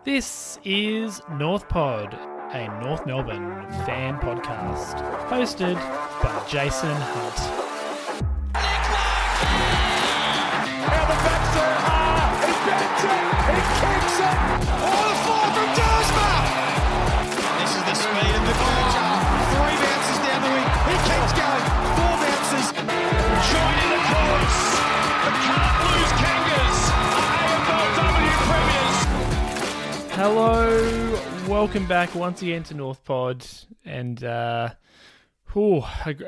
This is North Pod, a North Melbourne fan podcast, hosted by Jason Hunt. Now the back Zurhaar, he bends it, he kicks it, the floor from Dersma! This is the speed of the culture, 3 bounces down the wing, he keeps going, 4 bounces, joining the chorus, the can't lose Kangas, AFLW premiers. Hello, welcome back once again to North Pod, and a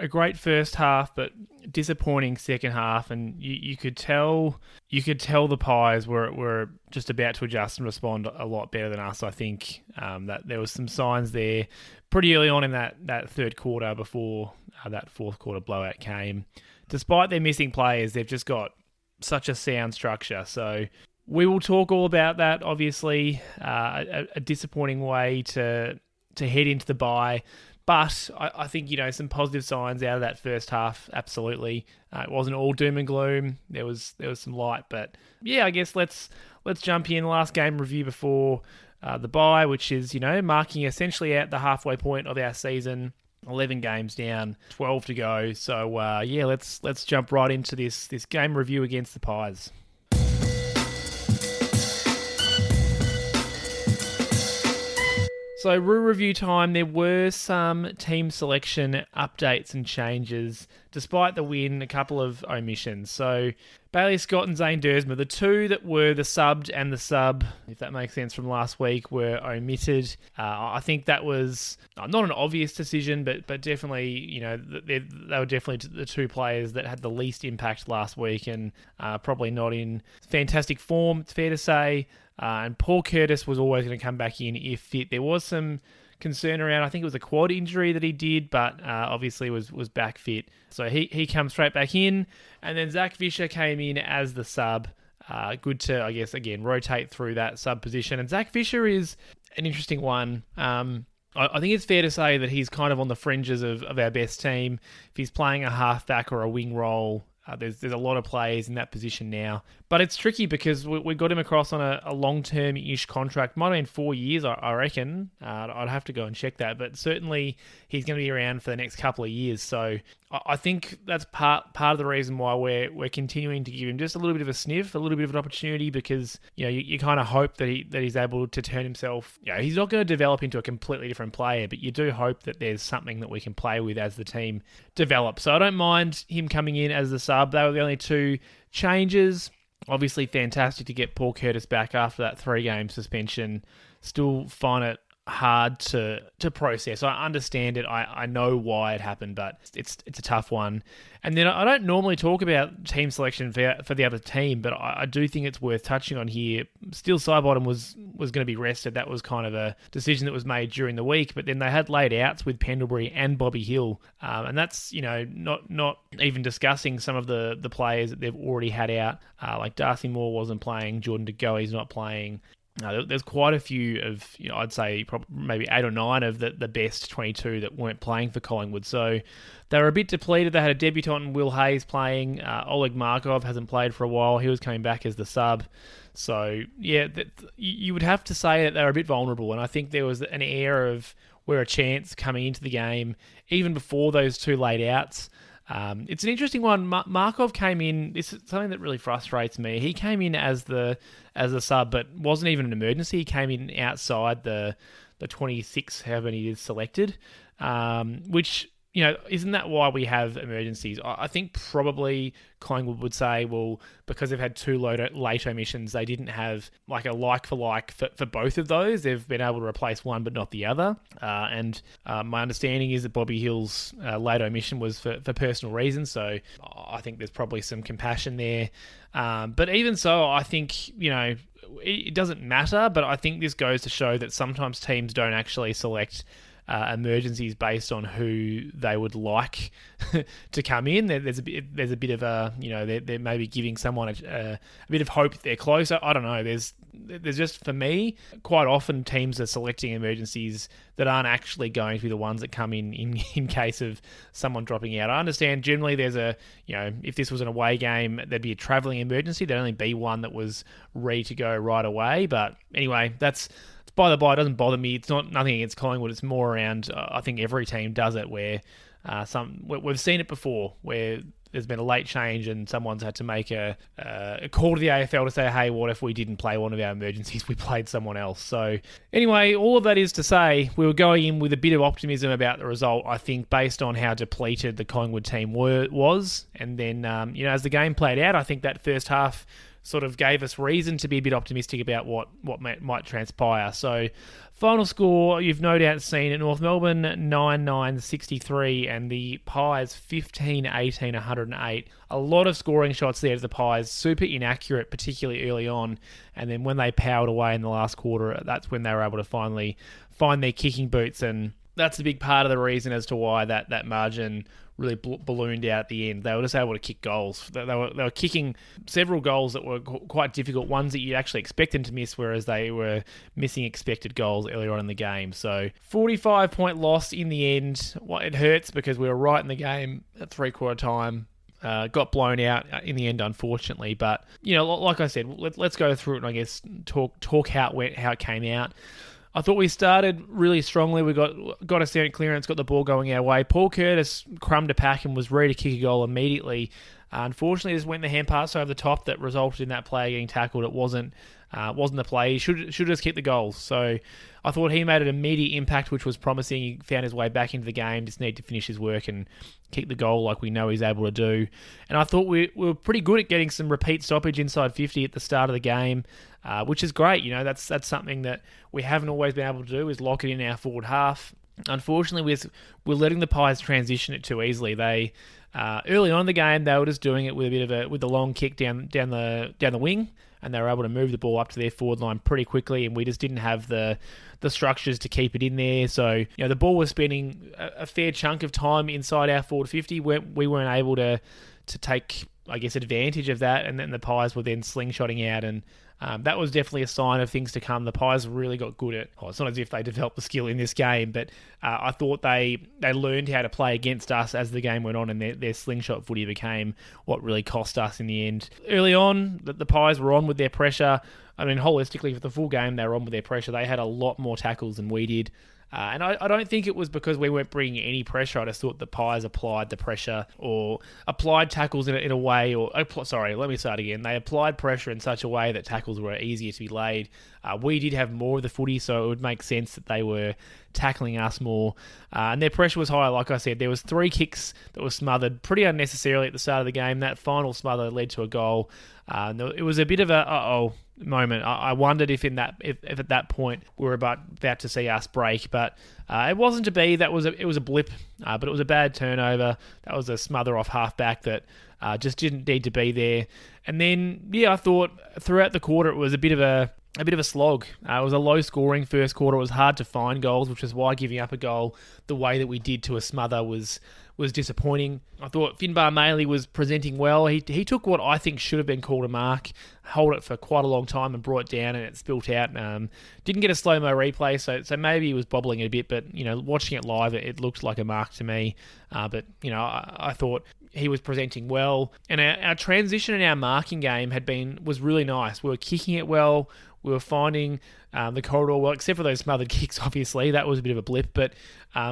great first half, but disappointing second half, and you could tell the Pies were just about to adjust and respond a lot better than us. I think that there was some signs there pretty early on in that third quarter before that fourth quarter blowout came. Despite their missing players, they've just got such a sound structure. So we will talk all about that. Obviously, a disappointing way to head into the bye. But I think, some positive signs out of that first half, absolutely. It wasn't all doom and gloom. There was some light. But yeah, I guess let's jump in. Last game review before the bye, which is, marking essentially at the halfway point of our season. 11 games down, 12 to go. So let's jump right into this game review against the Pies. So, Roo review time, there were some team selection updates and changes. Despite the win, a couple of omissions. So, Bailey Scott and Zane Dersma, the two that were the subbed and the sub, if that makes sense, from last week, were omitted. I think that was not an obvious decision, but definitely, they were definitely the two players that had the least impact last week and probably not in fantastic form, it's fair to say. And Paul Curtis was always going to come back in if fit. There was some concern around, I think it was a quad injury that he did, but obviously was back fit. So he comes straight back in. And then Zach Fisher came in as the sub. Good to, I guess, again, rotate through that sub position. And Zach Fisher is an interesting one. I think it's fair to say that he's kind of on the fringes of our best team. If he's playing a halfback or a wing role, there's a lot of players in that position now. But it's tricky because we got him across on a long-term-ish contract. Might have been 4 years, I reckon. I'd have to go and check that. But certainly he's going to be around for the next couple of years. So I think that's part of the reason why we're continuing to give him just a little bit of a sniff, a little bit of an opportunity, because you kind of hope that he's able to turn himself. He's not going to develop into a completely different player, but you do hope that there's something that we can play with as the team develops. So I don't mind him coming in as the sub. They were the only two changes. Obviously fantastic to get Paul Curtis back after that 3-game suspension. Still find it hard to process. I understand it. I know why it happened, but it's a tough one. And then I don't normally talk about team selection for the other team, but I do think it's worth touching on here. Still, Sidebottom was going to be rested. That was kind of a decision that was made during the week, but then they had laid outs with Pendlebury and Bobby Hill, and that's not even discussing some of the players that they've already had out, like Darcy Moore wasn't playing, Jordan De Goey's not playing. There's quite a few of, I'd say maybe 8 or 9 of the best 22 that weren't playing for Collingwood. So they were a bit depleted. They had a debutant in Will Hayes playing. Oleg Markov hasn't played for a while. He was coming back as the sub. So, yeah, you would have to say that they were a bit vulnerable. And I think there was an air of we're a chance coming into the game, even before those two laid outs. It's an interesting one. Markov came in. This is something that really frustrates me. He came in as the sub, but wasn't even an emergency. He came in outside the 26, however many is selected, which isn't that why we have emergencies? I think probably Collingwood would say, well, because they've had 2 late omissions, they didn't have like a like-for-like for both of those. They've been able to replace one but not the other. And my understanding is that Bobby Hill's late omission was for personal reasons, so I think there's probably some compassion there. But even so, I think, it doesn't matter, but I think this goes to show that sometimes teams don't actually select emergencies based on who they would like to come in. There's a bit of a, they're maybe giving someone a bit of hope they're close. I don't know. There's just, for me, quite often teams are selecting emergencies that aren't actually going to be the ones that come in case of someone dropping out. I understand generally there's if this was an away game, there'd be a travelling emergency. There'd only be one that was ready to go right away. But anyway, it's by the by. It doesn't bother me. It's nothing against Collingwood. It's more around, I think every team does it where we've seen it before where there's been a late change and someone's had to make a call to the AFL to say, hey, what if we didn't play one of our emergencies? We played someone else. So anyway, all of that is to say we were going in with a bit of optimism about the result, I think, based on how depleted the Collingwood team was. And then, as the game played out, I think that first half sort of gave us reason to be a bit optimistic about what might transpire. So final score, you've no doubt seen it. North Melbourne 9-9-63 and the Pies 15-18 108. A lot of scoring shots there to the Pies, super inaccurate, particularly early on. And then when they powered away in the last quarter, that's when they were able to finally find their kicking boots. And that's a big part of the reason as to why that margin really ballooned out at the end. They were just able to kick goals. They were kicking several goals that were quite difficult, ones that you'd actually expect them to miss, whereas they were missing expected goals earlier on in the game. So 45-point loss in the end. It hurts because we were right in the game at three-quarter time. Got blown out in the end, unfortunately. But, like I said, let's go through it and I guess talk how it went, how it came out. I thought we started really strongly. We got a sound clearance, got the ball going our way. Paul Curtis crumbed a pack and was ready to kick a goal immediately. Unfortunately, this went the hand pass over the top that resulted in that player getting tackled. It wasn't the play. He should just keep the goals. So I thought he made an immediate impact, which was promising. He found his way back into the game. Just need to finish his work and kick the goal like we know he's able to do. And I thought we were pretty good at getting some repeat stoppage inside 50 at the start of the game, which is great. That's something that we haven't always been able to do, is lock it in our forward half. Unfortunately, we're letting the Pies transition it too easily. They early on in the game they were just doing it with a long kick down the wing, and they were able to move the ball up to their forward line pretty quickly, and we just didn't have the structures to keep it in there. So the ball was spending a fair chunk of time inside our forward 50. We weren't able to take, I guess, advantage of that, and then the Pies were then slingshotting out, and that was definitely a sign of things to come. The Pies really got good at, it's not as if they developed the skill in this game, but I thought they learned how to play against us as the game went on, and their slingshot footy became what really cost us in the end. Early on, the Pies were on with their pressure. I mean, holistically, for the full game, they were on with their pressure. They had a lot more tackles than we did. And I don't think it was because we weren't bringing any pressure. I just thought the Pies applied the pressure or applied tackles in a way, let me start again. They applied pressure in such a way that tackles were easier to be laid. We did have more of the footy, so it would make sense that they were tackling us more. And their pressure was higher. Like I said, there was 3 kicks that were smothered pretty unnecessarily at the start of the game. That final smother led to a goal. It was a bit of a moment. I wondered if at that point we were about to see us break, but it wasn't to be. It was a blip, but it was a bad turnover. That was a smother off halfback that just didn't need to be there. And then I thought throughout the quarter it was a bit of a slog. It was a low-scoring first quarter. It was hard to find goals, which is why giving up a goal the way that we did to a smother was disappointing. I thought Finbar Maley was presenting well. He took what I think should have been called a mark, hold it for quite a long time and brought it down, and it spilt out. Didn't get a slow-mo replay, so maybe he was bobbling it a bit, but watching it live, it looked like a mark to me. But I thought he was presenting well, and our transition in our marking game was really nice. We were kicking it well. We were finding the corridor well, except for those smothered kicks, obviously. That was a bit of a blip. But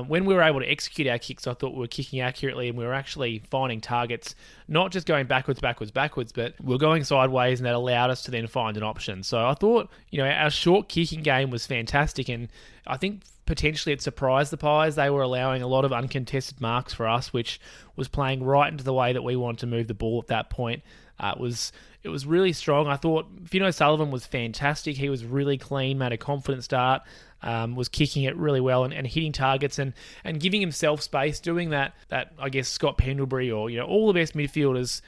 when we were able to execute our kicks, I thought we were kicking accurately and we were actually finding targets, not just going backwards, but we were going sideways, and that allowed us to then find an option. So I thought, our short kicking game was fantastic, and I think potentially it surprised the Pies. They were allowing a lot of uncontested marks for us, which was playing right into the way that we wanted to move the ball at that point. It was really strong. I thought Finn O'Sullivan was fantastic. He was really clean, made a confident start, was kicking it really well and hitting targets and giving himself space, doing that I guess Scott Pendlebury or all the best midfielders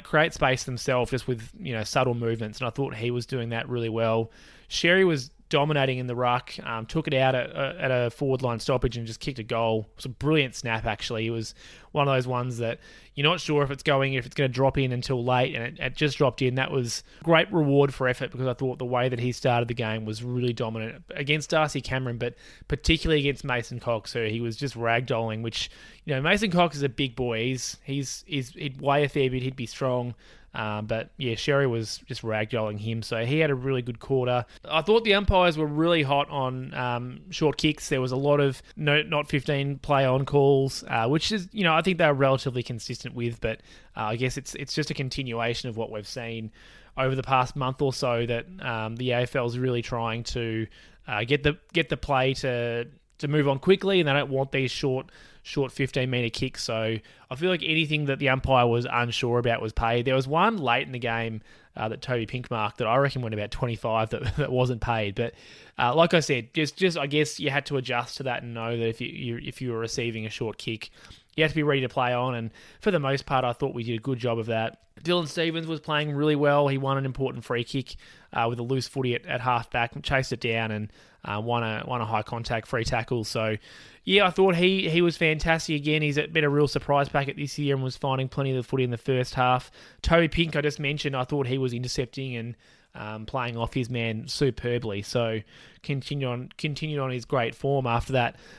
create space themselves just with subtle movements, and I thought he was doing that really well. Xerri was dominating in the ruck, took it out at a forward line stoppage and just kicked a goal. It was a brilliant snap, actually. It was one of those ones that you're not sure if it's going to drop in until late, and it just dropped in. That was great reward for effort, because I thought the way that he started the game was really dominant against Darcy Cameron, but particularly against Mason Cox, who he was just ragdolling, which, Mason Cox is a big boy. He'd weigh a fair bit, he'd be strong. But yeah, Xerri was just ragdolling him, so he had a really good quarter. I thought the umpires were really hot on short kicks. There was a lot of not 15 play on calls, which is, I think they were relatively consistent with, but I guess it's just a continuation of what we've seen over the past month or so, that the AFL is really trying to get the play to move on quickly, and they don't want these short 15-metre kicks. So I feel like anything that the umpire was unsure about was paid. There was one late in the game that Toby Pink marked that I reckon went about 25 that wasn't paid. But like I said, just I guess you had to adjust to that and know that if you were receiving a short kick, you have to be ready to play on. And for the most part, I thought we did a good job of that. Dylan Stephens was playing really well. He won an important free kick with a loose footy at half-back and chased it down and won a high-contact free tackle. So, yeah, I thought he was fantastic again. He's been a real surprise packet this year and was finding plenty of the footy in the first half. Toby Pink, I just mentioned, I thought he was intercepting and playing off his man superbly. So continued on his great form after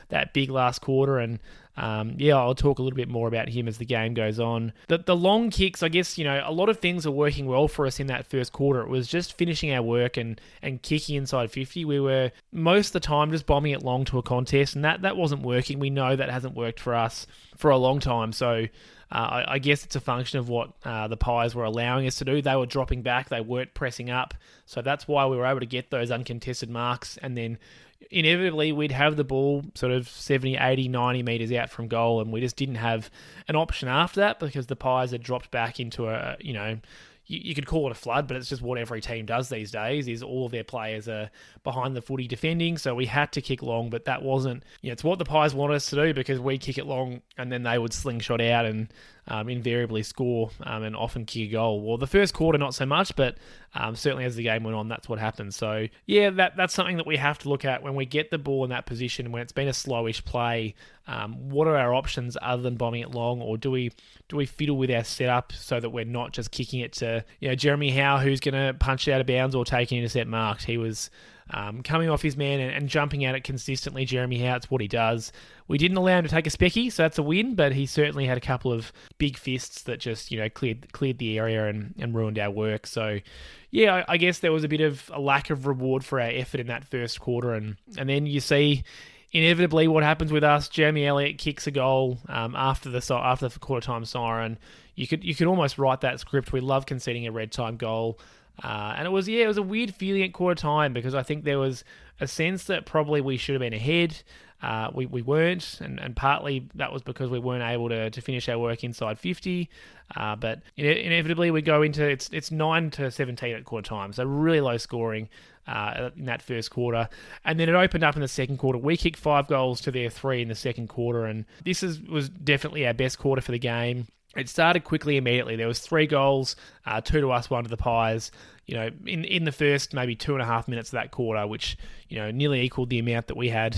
that big last quarter. And I'll talk a little bit more about him as the game goes on. The long kicks, I guess, a lot of things are working well for us in that first quarter. It was just finishing our work and kicking inside 50. We were most of the time just bombing it long to a contest, and that wasn't working. We know that hasn't worked for us for a long time. So I guess it's a function of what the Pies were allowing us to do. They were dropping back. They weren't pressing up. So that's why we were able to get those uncontested marks, and then inevitably we'd have the ball sort of 70, 80, 90 metres out from goal, and we just didn't have an option after that because the Pies had dropped back into you could call it a flood, but it's just what every team does these days, is all of their players are behind the footy defending, so we had to kick long, but that wasn't, it's what the Pies wanted us to do, because we kick it long and then they would slingshot out and invariably score and often kick a goal. Well, the first quarter not so much, but certainly as the game went on, that's what happened. So yeah, that's something that we have to look at when we get the ball in that position, when it's been a slowish play. What are our options other than bombing it long, or do we fiddle with our setup so that we're not just kicking it to Jeremy Howe, who's going to punch it out of bounds or take an intercept marked? He was coming off his man and jumping at it consistently. Jeremy Howe, it's what he does. We didn't allow him to take a specky, so that's a win, but he certainly had a couple of big fists that just cleared the area and ruined our work. So yeah, I guess there was a bit of a lack of reward for our effort in that first quarter, and then you see inevitably what happens with us. Jeremy Elliott kicks a goal after the quarter time siren. You could almost write that script. We love conceding a red time goal. And it was a weird feeling at quarter time, because I think there was a sense that probably we should have been ahead. We weren't, and partly that was because we weren't able to finish our work inside 50. But inevitably we go into it's 9-17 at quarter time, so really low scoring in that first quarter. And then it opened up in the second quarter. We kicked 5 goals to their 3 in the second quarter, and this was definitely our best quarter for the game. It started quickly immediately. There was 3 goals, 2 to us, 1 to the Pies. In the first maybe 2.5 minutes of that quarter, which nearly equaled the amount that we had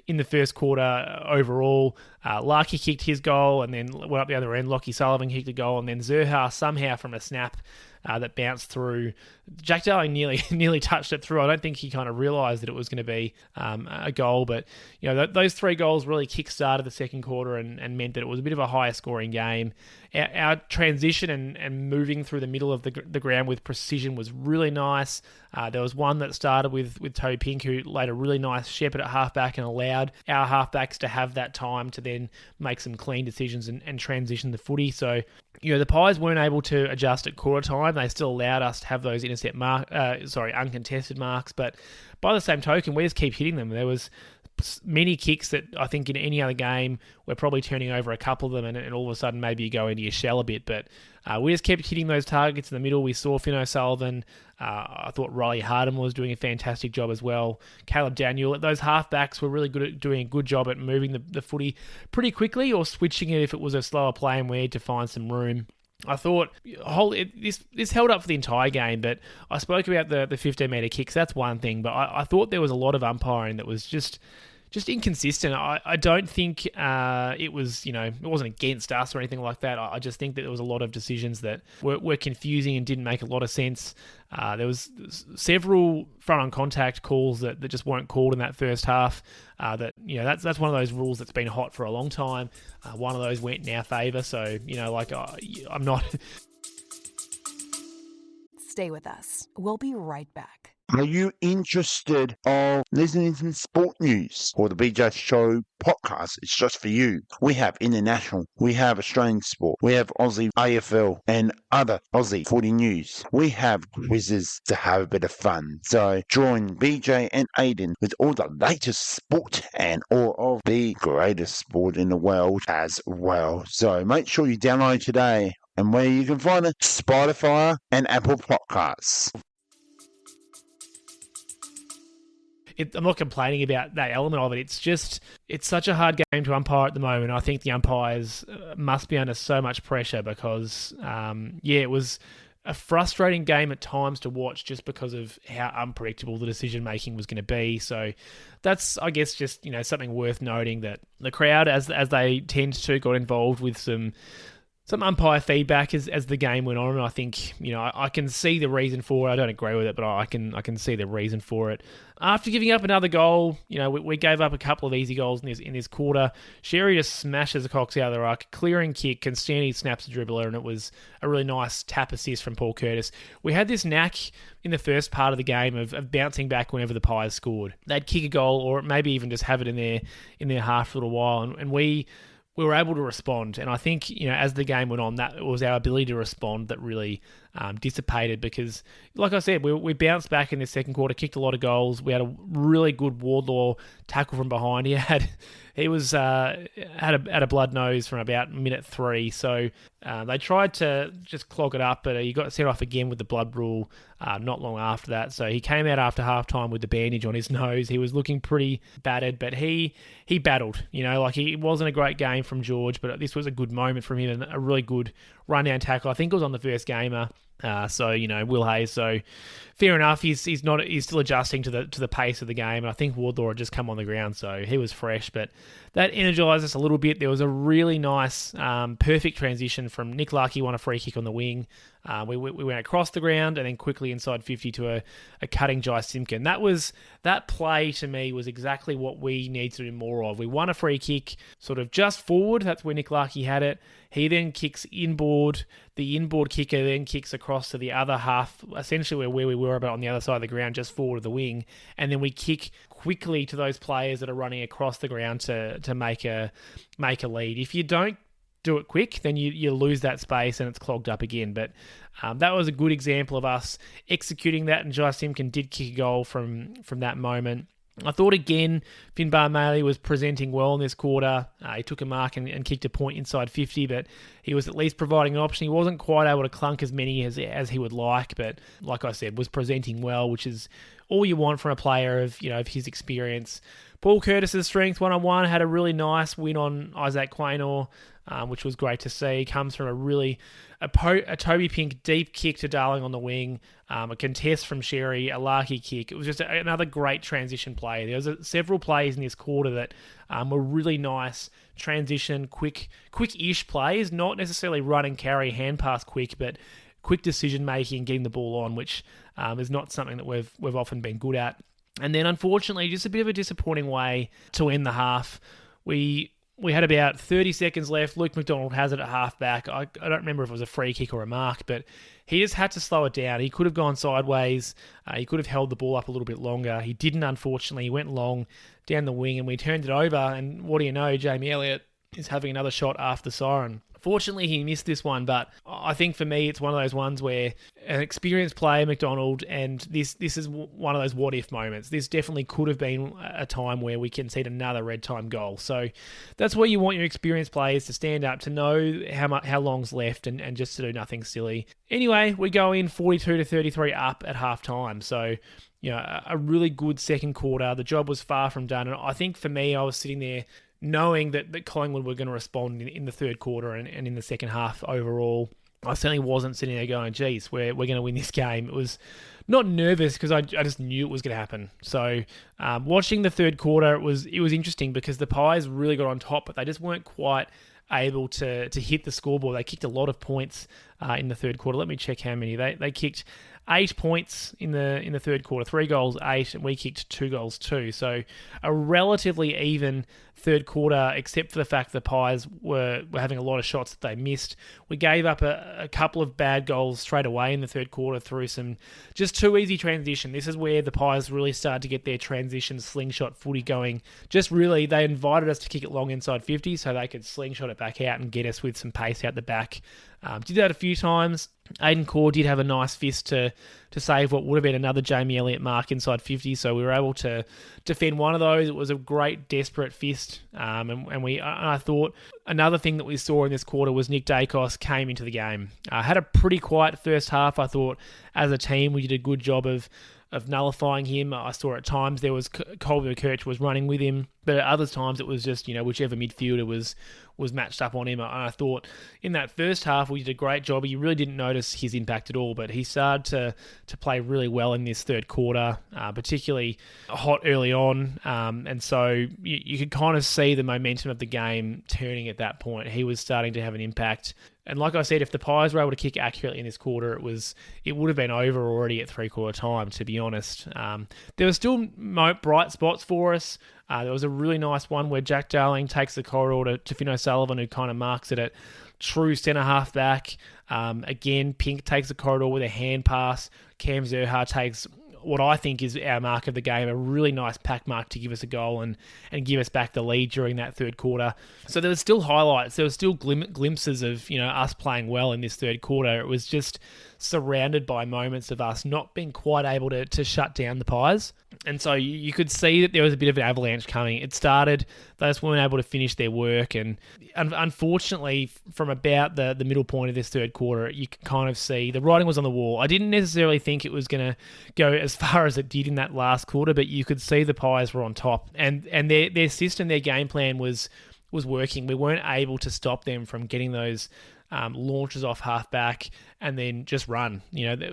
in the first quarter overall. Larky kicked his goal and then went up the other end. Lockie Sullivan kicked a goal, and then Zurhaar somehow from a snap that bounced through. Jack Darling nearly touched it through. I don't think he kind of realised that it was going to be a goal, but those 3 goals really kick-started the second quarter and meant that it was a bit of a higher scoring game. Our transition and moving through the middle of the ground with precision was really nice. There was one that started with Toby Pink, who laid a really nice shepherd at halfback and allowed our halfbacks to have that time to then make some clean decisions and transition the footy. So, the Pies weren't able to adjust at quarter time. They still allowed us to have those uncontested marks. But by the same token, we just keep hitting them. There was many kicks that I think in any other game we're probably turning over a couple of them, and all of a sudden maybe you go into your shell a bit. But we just kept hitting those targets in the middle. We saw Finn O'Sullivan. I thought Riley Hardeman was doing a fantastic job as well. Caleb Daniel. Those halfbacks were really good at doing a good job at moving the footy pretty quickly, or switching it if it was a slower play and we had to find some room. I thought this held up for the entire game, but I spoke about the 15-metre kicks. That's one thing, but I thought there was a lot of umpiring that was just inconsistent. I don't think it was, it wasn't against us or anything like that. I just think that there was a lot of decisions that were confusing and didn't make a lot of sense. There was several front on contact calls that just weren't called in that first half. That's one of those rules that's been hot for a long time. One of those went in our favour, so I'm not. Stay with us. We'll be right back. Are you interested of listening to sport news or the BJ Show podcast? It's just for you. We have international, we have Australian sport, we have Aussie AFL and other Aussie footy news. We have quizzes to have a bit of fun. So join BJ and Aiden with all the latest sport and all of the greatest sport in the world as well. So make sure you download today, and where you can find it, Spotify and Apple Podcasts. I'm not complaining about that element of it. It's such a hard game to umpire at the moment. I think the umpires must be under so much pressure because, it was a frustrating game at times to watch just because of how unpredictable the decision-making was going to be. So that's, I guess, just, something worth noting that the crowd, as they tend to, got involved with some umpire feedback as the game went on, and I think I can see the reason for it. I don't agree with it, but I can see the reason for it. After giving up another goal, we gave up a couple of easy goals in this quarter. Xerri just smashes the Cox out of the ruck, clearing kick, Constantine snaps the dribbler, and it was a really nice tap assist from Paul Curtis. We had this knack in the first part of the game of bouncing back whenever the Pies scored. They'd kick a goal, or maybe even just have it in their half for a little while, and we were able to respond. And I think, as the game went on, that was our ability to respond that really dissipated because, like I said, we bounced back in the second quarter, kicked a lot of goals. We had a really good Wardlaw tackle from behind. He had a blood nose from about minute 3. So they tried to just clog it up, but he got sent off again with the blood rule not long after that. So he came out after halftime with the bandage on his nose. He was looking pretty battered, but he battled. It wasn't a great game from George, but this was a good moment from him and a really good rundown tackle. I think it was on the first gamer. Will Hayes. So fair enough. He's still adjusting to the pace of the game. And I think Wardlaw had just come on the ground, so he was fresh. But that energised us a little bit. There was a really nice, perfect transition from Nick Larkey won a free kick on the wing. We went across the ground and then quickly inside 50 to a cutting Jai Simpkin. That play to me was exactly what we need to do more of. We won a free kick sort of just forward. That's where Nick Larkey had it. He then kicks inboard. The inboard kicker then kicks across to the other half, essentially where we were, but on the other side of the ground, just forward of the wing. And then we kick quickly to those players that are running across the ground to make a lead. If you don't do it quick, then you lose that space and it's clogged up again. But that was a good example of us executing that, and Jai Simpkin did kick a goal from that moment. I thought, again, Finbar Maley was presenting well in this quarter. He took a mark and kicked a point inside 50, but he was at least providing an option. He wasn't quite able to clunk as many as he would like, but like I said, was presenting well, which is all you want from a player of his experience. Paul Curtis's strength one-on-one had a really nice win on Isaac Quaynor, which was great to see. He comes from a Toby Pink deep kick to Darling on the wing, a contest from Xerri, a Larkey kick. It was just another great transition play. There was several plays in this quarter that were really nice transition, quick-ish plays, not necessarily run and carry, hand pass quick, but quick decision making and getting the ball on, which is not something that we've often been good at. And then, unfortunately, just a bit of a disappointing way to end the half. We had about 30 seconds left. Luke McDonald has it at half-back. I don't remember if it was a free kick or a mark, but he just had to slow it down. He could have gone sideways. He could have held the ball up a little bit longer. He didn't, unfortunately. He went long down the wing, and we turned it over, and what do you know, Jamie Elliott is having another shot after the siren. Fortunately, he missed this one, but I think for me, it's one of those ones where an experienced player, McDonald, and this is one of those what-if moments. This definitely could have been a time where we concede another red time goal. So that's where you want your experienced players to stand up, to know how long's left, and just to do nothing silly. Anyway, we go in 42-33 up at half-time. So, a really good second quarter. The job was far from done, and I think for me, I was sitting there knowing that Collingwood were going to respond in the third quarter and in the second half overall. I certainly wasn't sitting there going, geez, we're going to win this game. It was not nervous because I just knew it was going to happen. So watching the third quarter, it was interesting because the Pies really got on top, but they just weren't quite able to hit the scoreboard. They kicked a lot of points in the third quarter. Let me check how many. They kicked 8 points in the third quarter, 3 goals, 8, and we kicked 2 goals, 2. So a relatively even third quarter, except for the fact the Pies were having a lot of shots that they missed. We gave up a couple of bad goals straight away in the third quarter through some just too easy transition. This is where the Pies really started to get their transition slingshot footy going. Just really, they invited us to kick it long inside 50 so they could slingshot it back out and get us with some pace out the back. Did that a few times. Aiden Core did have a nice fist to save what would have been another Jamie Elliott mark inside 50, so we were able to defend one of those. It was a great, desperate fist, and I thought another thing that we saw in this quarter was Nick Dacos came into the game. Had a pretty quiet first half. I thought as a team we did a good job of nullifying him. I saw at times there was Colby McKirch was running with him, but at other times it was just, whichever midfielder was matched up on him. And I thought in that first half we did a great job. You really didn't notice his impact at all, but he started to play really well in this third quarter, particularly hot early on. And so you could kind of see the momentum of the game turning at that point. He was starting to have an impact. And like I said, if the Pies were able to kick accurately in this quarter, it would have been over already at three-quarter time, to be honest. There were still bright spots for us. There was a really nice one where Jack Darling takes the corridor to Finn O'Sullivan, who kind of marks it at true centre-half back. Again, Pink takes the corridor with a hand pass. Cam Zurhaar takes what I think is our mark of the game, a really nice pack mark to give us a goal and give us back the lead during that third quarter. So there was still highlights. There was still glimpses of us playing well in this third quarter. It was just surrounded by moments of us not being quite able to shut down the Pies. And so you could see that there was a bit of an avalanche coming. It started, they just weren't able to finish their work. And unfortunately, from about the middle point of this third quarter, you can kind of see the writing was on the wall. I didn't necessarily think it was going to go as far as it did in that last quarter, but you could see the Pies were on top. And their system, their game plan was working. We weren't able to stop them from getting those launches off halfback and then just run.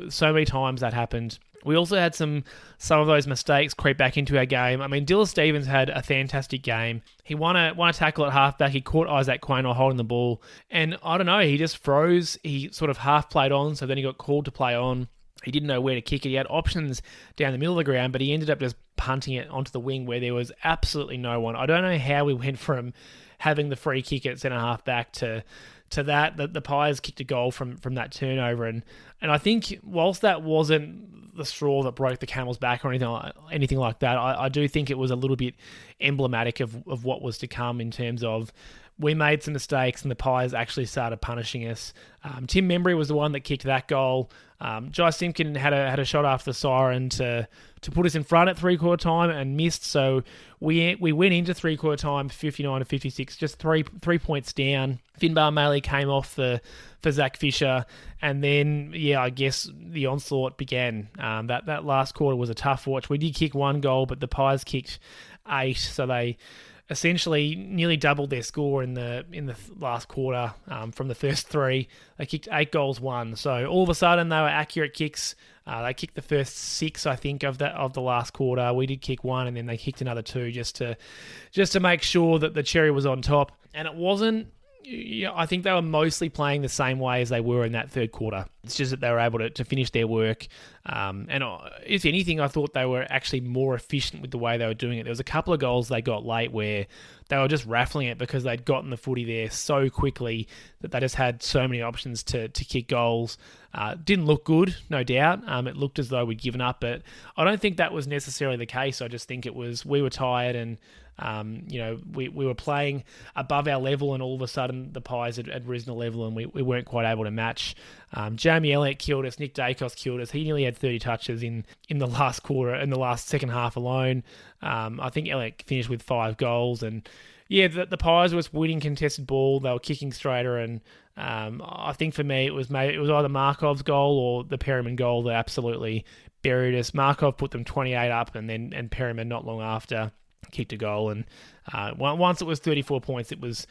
So many times that happened. We also had some of those mistakes creep back into our game. I mean, Dylan Stevens had a fantastic game. He won a tackle at halfback. He caught Isaac Quaynor holding the ball. And I don't know, he just froze. He sort of half played on, so then he got called to play on. He didn't know where to kick it. He had options down the middle of the ground, but he ended up just punting it onto the wing where there was absolutely no one. I don't know how we went from having the free kick at centre-half back to that the Pies kicked a goal from that turnover. And I think whilst that wasn't the straw that broke the camel's back or anything like that, I do think it was a little bit emblematic of what was to come in terms of we made some mistakes and the Pies actually started punishing us. Tim Membry was the one that kicked that goal. Jai Simpkin had a shot after the siren to put us in front at three-quarter time and missed. So we went into three-quarter time 59-56, just three points down. Finbar Maley came off for Zach Fisher, and then I guess the onslaught began. That last quarter was a tough watch. We did kick 1 goal, but the Pies kicked 8, so they essentially nearly doubled their score in the last quarter from the first 3. They kicked 8 goals, 1. So all of a sudden they were accurate kicks. They kicked the first 6, I think, of the last quarter. We did kick 1, and then they kicked another 2 just to make sure that the cherry was on top. And it wasn't. I think they were mostly playing the same way as they were in that third quarter. It's just that they were able to finish their work. And if anything, I thought they were actually more efficient with the way they were doing it. There was a couple of goals they got late where they were just raffling it because they'd gotten the footy there so quickly that they just had so many options to kick goals. Didn't look good, no doubt. It looked as though we'd given up, but I don't think that was necessarily the case. I just think it was we were tired and we were playing above our level, and all of a sudden the Pies had risen a level and we weren't quite able to match. Jamie Elliott killed us. Nick Dacos killed us. He nearly had 30 touches in the last quarter, in the last second half alone. I think Elliott finished with 5 goals, and the Pies was winning contested ball. They were kicking straighter, and I think for me it was either Markov's goal or the Perryman goal that absolutely buried us. Markov put them 28 up, and Perryman not long after kicked a goal, and once it was 34 points, it was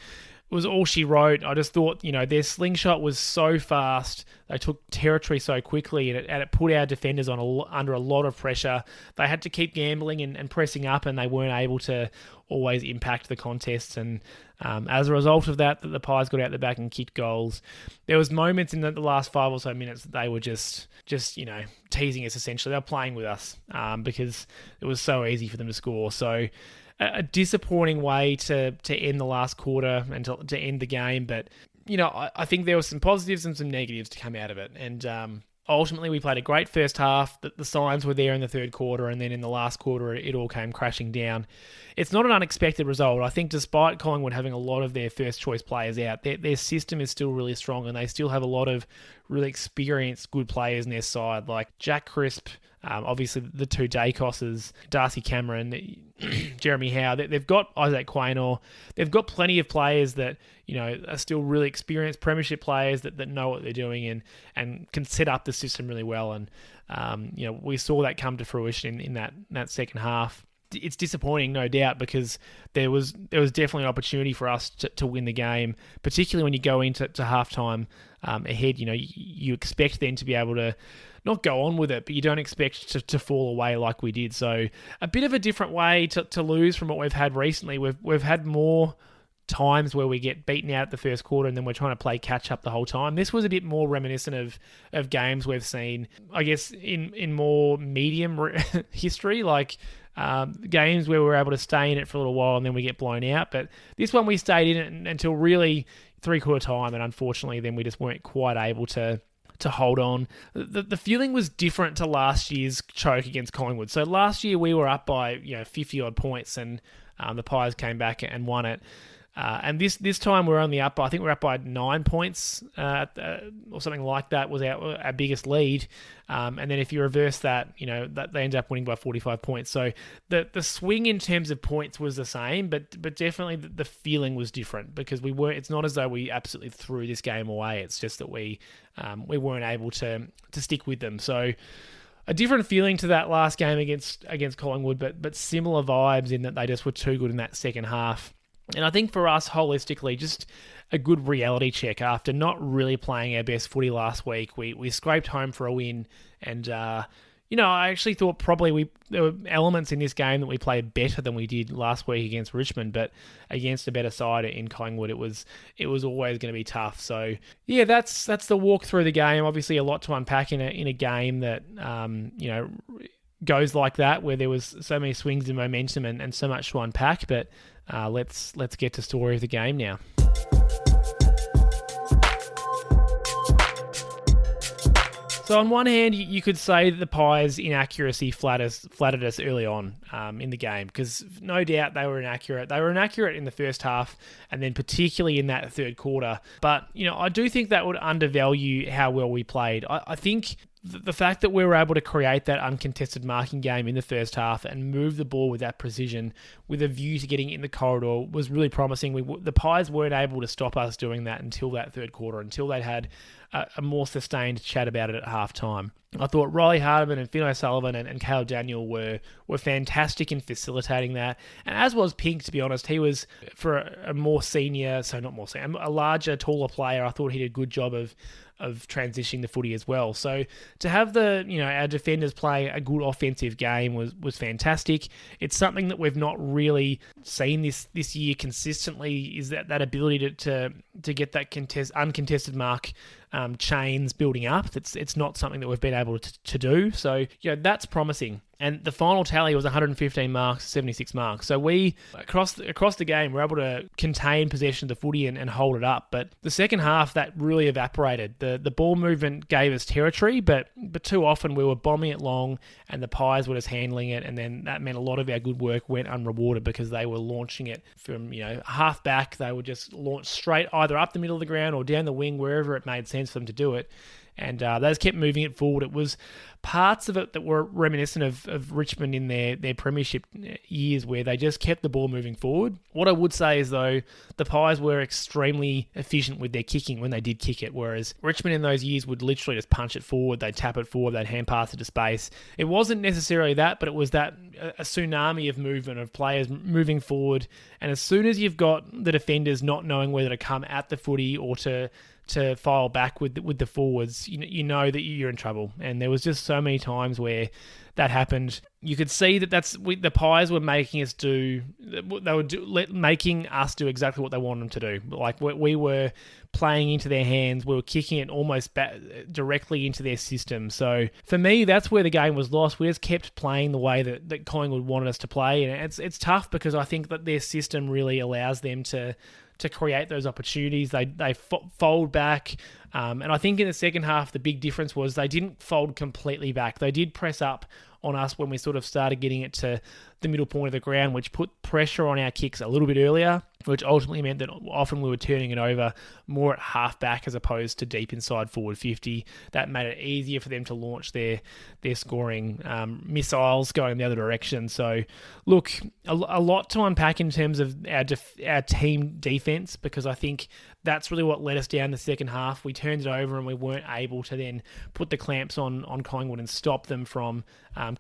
was all she wrote. I just thought, their slingshot was so fast. They took territory so quickly, and it put our defenders under a lot of pressure. They had to keep gambling and pressing up, and they weren't able to always impact the contests. And as a result of that, the Pies got out the back and kicked goals. There was moments in the last 5 or so minutes that they were just teasing us, essentially. They were playing with us because it was so easy for them to score. So a disappointing way to end the last quarter and to end the game. But, I think there were some positives and some negatives to come out of it. And ultimately, we played a great first half. The signs were there in the third quarter, and then in the last quarter, it all came crashing down. It's not an unexpected result. I think despite Collingwood having a lot of their first-choice players out, their system is still really strong, and they still have a lot of really experienced, good players in their side, like Jack Crisp, obviously the two Dacoses, Darcy Cameron, Jeremy Howe. They've got Isaac Quaynor. They've got plenty of players that are still really experienced premiership players that know what they're doing and can set up the system really well. And we saw that come to fruition in that second half. It's disappointing, no doubt, because there was definitely an opportunity for us to win the game, particularly when you go into halftime ahead. You expect then to be able to not go on with it, but you don't expect to fall away like we did. So a bit of a different way to lose from what we've had recently. We've had more times where we get beaten out at the first quarter and then we're trying to play catch up the whole time. This was a bit more reminiscent of games we've seen, I guess, in more medium history, like games where we're able to stay in it for a little while and then we get blown out. But this one we stayed in it until really three-quarter time, and unfortunately then we just weren't quite able to hold on. The feeling was different to last year's choke against Collingwood. So last year we were up by 50-odd points, and the Pies came back and won it. And this time we're only up. I think we're up by 9 points or something like that was our biggest lead. And then if you reverse that, that they end up winning by 45 points. So the swing in terms of points was the same, but definitely the feeling was different because we weren't. It's not as though we absolutely threw this game away. It's just that we weren't able to stick with them. So a different feeling to that last game against Collingwood, but similar vibes in that they just were too good in that second half. And I think for us, holistically, just a good reality check after not really playing our best footy last week. We scraped home for a win, and I actually thought probably there were elements in this game that we played better than we did last week against Richmond, but against a better side in Collingwood, it was always going to be tough. So yeah, that's the walk through the game. Obviously, a lot to unpack in a game that goes like that, where there was so many swings in momentum and so much to unpack. But let's get to story of the game now. So on one hand, you could say that the Pies' inaccuracy flattered us early on in the game, because no doubt they were inaccurate. They were inaccurate in the first half, and then particularly in that third quarter. But I do think that would undervalue how well we played. I think the fact that we were able to create that uncontested marking game in the first half and move the ball with that precision with a view to getting it in the corridor was really promising. The Pies weren't able to stop us doing that until that third quarter, until they'd had a more sustained chat about it at halftime. I thought Riley Hardeman and Finn O'Sullivan and Cale Daniel were fantastic in facilitating that. And as was Pink, to be honest. He was, for a larger, taller player, I thought he did a good job of transitioning the footy as well. So to have our defenders play a good offensive game was fantastic. It's something that we've not really seen this year consistently, is that ability to get that uncontested mark chains building up. It's not something that we've been able to do. So that's promising. And the final tally was 115 marks, 76 marks. So we, across the game, were able to contain possession of the footy and hold it up. But the second half, that really evaporated. The ball movement gave us territory, but too often we were bombing it long and the Pies were just handling it. And then that meant a lot of our good work went unrewarded because they were launching it from half back. They would just launch straight either up the middle of the ground or down the wing, wherever it made sense for them to do it. And they just kept moving it forward. It was parts of it that were reminiscent of Richmond in their premiership years where they just kept the ball moving forward. What I would say is, though, the Pies were extremely efficient with their kicking when they did kick it, whereas Richmond in those years would literally just punch it forward, they'd tap it forward, they'd hand pass it to space. It wasn't necessarily that, but it was that a tsunami of movement of players moving forward, and as soon as you've got the defenders not knowing whether to come at the footy or to file back with the forwards, you know that you're in trouble. And there was just so many times where that happened. You could see that the Pies were making us do exactly what they wanted them to do. Like we were playing into their hands, we were kicking it almost directly into their system. So for me, that's where the game was lost. We just kept playing the way that Collingwood wanted us to play, and it's tough because I think that their system really allows them to create those opportunities. They fold back. And I think in the second half, the big difference was they didn't fold completely back. They did press up on us when we sort of started getting it to the middle point of the ground, which put pressure on our kicks a little bit earlier, which ultimately meant that often we were turning it over more at half back as opposed to deep inside forward 50. That made it easier for them to launch their scoring missiles going the other direction. So, look, a lot to unpack in terms of our team defense, because I think that's really what let us down the second half. We turned it over and we weren't able to then put the clamps on Collingwood and stop them from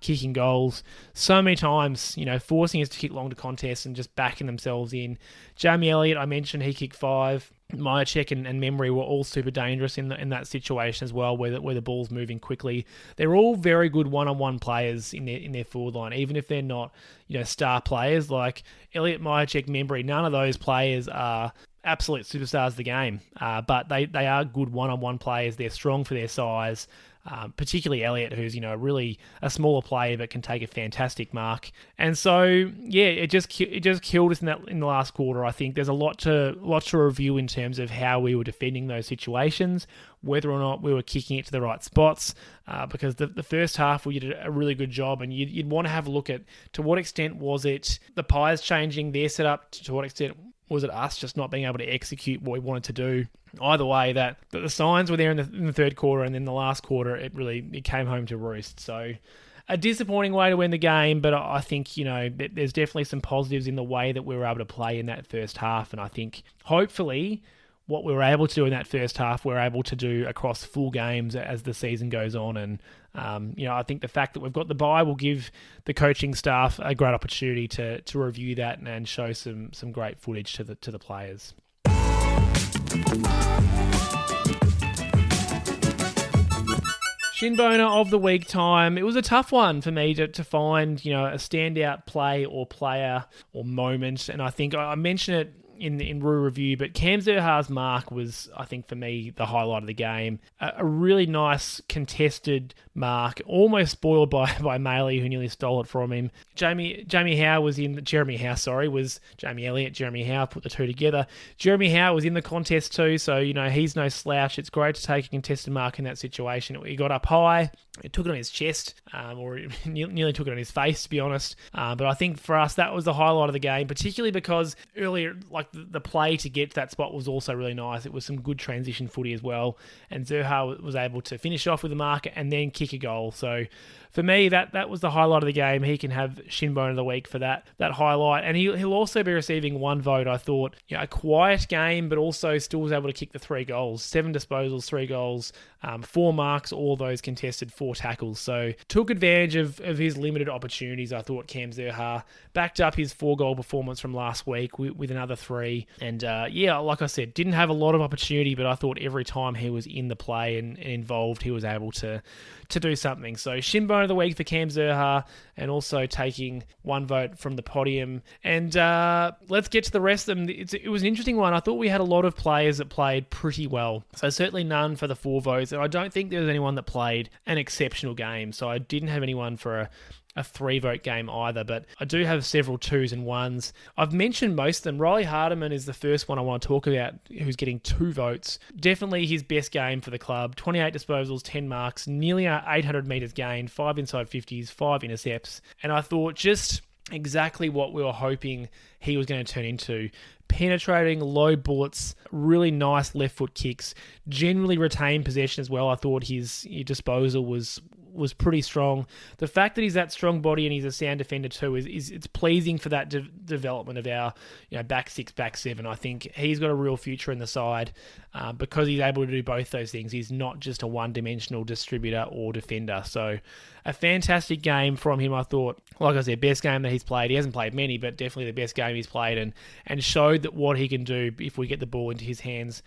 kicking goals. So many times, forcing us to kick long to contest and just backing themselves in. Jamie Elliott, I mentioned, he kicked 5. Myercheck and Memory were all super dangerous in that situation as well, where the ball's moving quickly. They're all very good one-on-one players in their forward line, even if they're not star players like Elliott, Myercheck, Memory. None of those players are absolute superstars of the game, but they are good one-on-one players. They're strong for their size. Particularly Elliott, who's really a smaller player but can take a fantastic mark. And so it just killed us in the last quarter. I think there's a lot to review in terms of how we were defending those situations, whether or not we were kicking it to the right spots. Because the first half we did a really good job, and you'd want to have a look at to what extent was it the Pies changing their setup, to what extent was it us just not being able to execute what we wanted to do. Either way, that the signs were there in the third quarter, and then the last quarter, it came home to roost. So a disappointing way to win the game, but I think, there's definitely some positives in the way that we were able to play in that first half. And I think, hopefully, what we were able to do in that first half, we're able to do across full games as the season goes on. And, I think the fact that we've got the bye will give the coaching staff a great opportunity to review that and show some great footage to the players. Shinboner of the week time. It was a tough one for me to find, a standout play or player or moment. And I think I mentioned it in Rue Review, but Cam Zurhaar's mark was, I think, for me, the highlight of the game. A really nice contested mark, almost spoiled by Maley, who nearly stole it from him. Jeremy Howe was Jeremy Elliott. Jeremy Howe put the two together. Jeremy Howe was in the contest too, so, he's no slouch. It's great to take a contested mark in that situation. He got up high. It took it on his chest, or nearly took it on his face, to be honest. But I think for us, that was the highlight of the game, particularly because earlier, the play to get to that spot was also really nice. It was some good transition footy as well, and Zurhaar was able to finish off with a mark and then kick a goal. So for me, that was the highlight of the game. He can have Shinboner of the week for that highlight, and he'll also be receiving one vote. I thought, a quiet game, but also still was able to kick the 3 goals, 7 disposals, 3 goals, 4 marks, all those contested, 4 tackles. So took advantage of his limited opportunities. I thought Cam Zurhaar backed up his 4-goal performance from last week with another 3. And like I said, didn't have a lot of opportunity, but I thought every time he was in the play and involved, he was able to do something. So Shinboner of the week for Cam Zurhaar, and also taking 1 vote from the podium. And let's get to the rest of them. It was an interesting one. I thought we had a lot of players that played pretty well. So certainly none for the 4 votes. And I don't think there was anyone that played an exceptional game. So I didn't have anyone for a 3-vote game either, but I do have several 2s and 1s. I've mentioned most of them. Riley Hardeman is the first one I want to talk about, who's getting 2 votes. Definitely his best game for the club. 28 disposals, 10 marks, nearly 800 metres gained, 5 inside 50s, 5 intercepts. And I thought just exactly what we were hoping he was going to turn into. Penetrating, low bullets, really nice left foot kicks, generally retained possession as well. I thought his disposal was was pretty strong. The fact that he's that strong body and he's a sound defender too is it's pleasing for that development of our back six, back seven. I think he's got a real future in the side because he's able to do both those things. He's not just a one-dimensional distributor or defender. So a fantastic game from him, I thought. Like I said, best game that he's played. He hasn't played many, but definitely the best game he's played, and showed that what he can do if we get the ball into his hands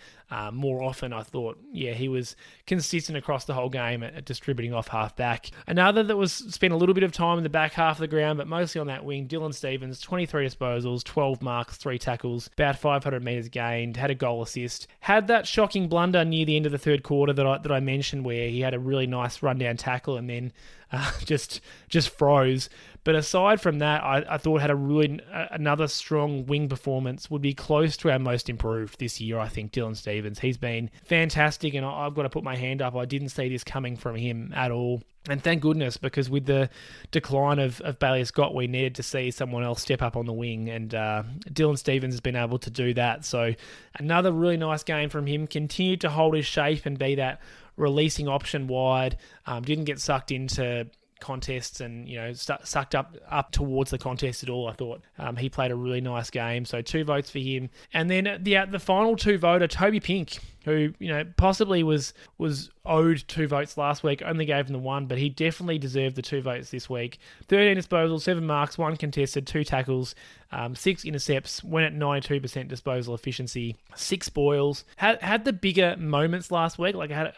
more often. I thought, he was consistent across the whole game at distributing off half back. Another that was spent a little bit of time in the back half of the ground, but mostly on that wing, Dylan Stephens, 23 disposals, 12 marks, 3 tackles, about 500 metres gained, had a goal assist. Had that shocking blunder near the end of the third quarter that I mentioned, where he had a really nice rundown tackle and then just froze. But aside from that, I thought had another strong wing performance. Would be close to our most improved this year, I think, Dylan Stephens. He's been fantastic, and I've got to put my hand up. I didn't see this coming from him at all. And thank goodness, because with the decline of Bailey Scott, we needed to see someone else step up on the wing, and Dylan Stephens has been able to do that. So another really nice game from him. Continued to hold his shape and be that releasing option wide. Didn't get sucked into contests and sucked up towards the contest at all. I thought he played a really nice game, so 2 votes for him. And then the final 2 voter, Toby Pink, who possibly was owed 2 votes last week, only gave him the 1, but he definitely deserved the 2 votes this week. 13 disposals, 7 marks, 1 contested, 2 tackles, 6 intercepts, went at 92% disposal efficiency, 6 spoils. Had the bigger moments last week, like had